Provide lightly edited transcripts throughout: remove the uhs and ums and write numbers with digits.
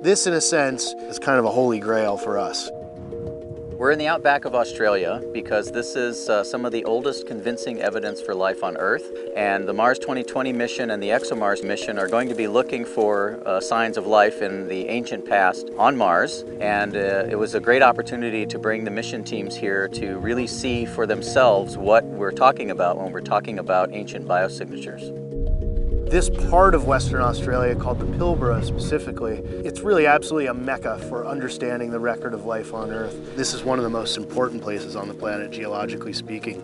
This, in a sense, is kind of a holy grail for us. We're in the outback of Australia because this is some of the oldest convincing evidence for life on Earth. And the Mars 2020 mission and the ExoMars mission are going to be looking for signs of life in the ancient past on Mars. And it was a great opportunity to bring the mission teams here to really see for themselves what we're talking about when we're talking about ancient biosignatures. This part of Western Australia, called the Pilbara specifically, it's really absolutely a mecca for understanding the record of life on Earth. This is one of the most important places on the planet, geologically speaking.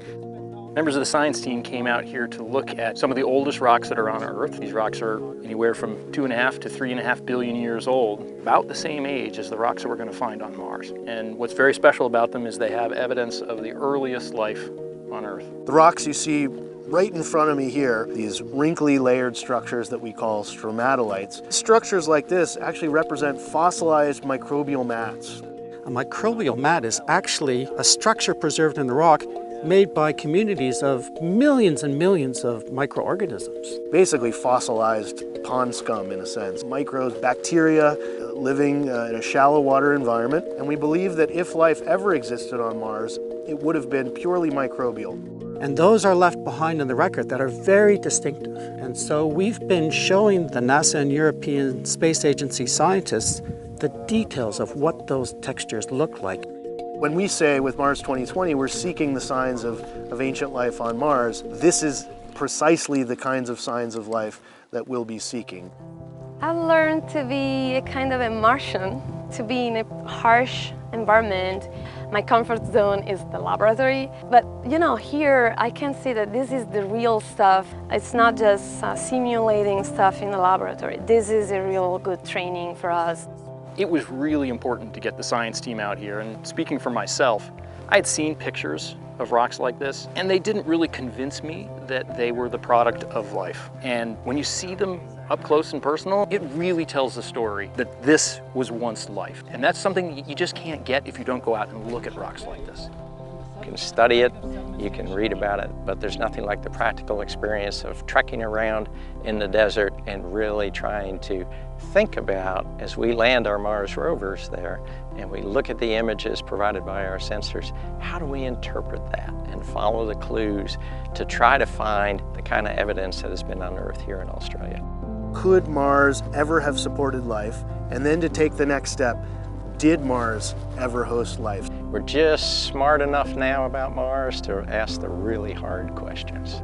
Members of the science team came out here to look at some of the oldest rocks that are on Earth. These rocks are anywhere from 2.5 to 3.5 billion years old, about the same age as the rocks that we're going to find on Mars. And what's very special about them is they have evidence of the earliest life on Earth. The rocks you see right in front of me here, these wrinkly layered structures that we call stromatolites. Structures like this actually represent fossilized microbial mats. A microbial mat is actually a structure preserved in the rock made by communities of millions and millions of microorganisms. Basically fossilized pond scum in a sense. Microbes, bacteria living in a shallow water environment. And we believe that if life ever existed on Mars, it would have been purely microbial. And those are left behind in the record that are very distinctive. And so we've been showing the NASA and European Space Agency scientists the details of what those textures look like. When we say with Mars 2020, we're seeking the signs of ancient life on Mars, this is precisely the kinds of signs of life that we'll be seeking. I've learned to be a kind of a Martian, to be in a harsh environment. My comfort zone is the laboratory, but you know, here I can see that this is the real stuff. It's not just simulating stuff in the laboratory. This is a real good training for us. It was really important to get the science team out here, and speaking for myself, I had seen pictures of rocks like this, and they didn't really convince me that they were the product of life. And when you see them up close and personal, it really tells the story that this was once life. And that's something you just can't get if you don't go out and look at rocks like this. You can study it, you can read about it, but there's nothing like the practical experience of trekking around in the desert and really trying to think about, as we land our Mars rovers there and we look at the images provided by our sensors, how do we interpret that and follow the clues to try to find the kind of evidence that has been unearthed here in Australia. Could Mars ever have supported life? And then to take the next step, did Mars ever host life? We're just smart enough now about Mars to ask the really hard questions.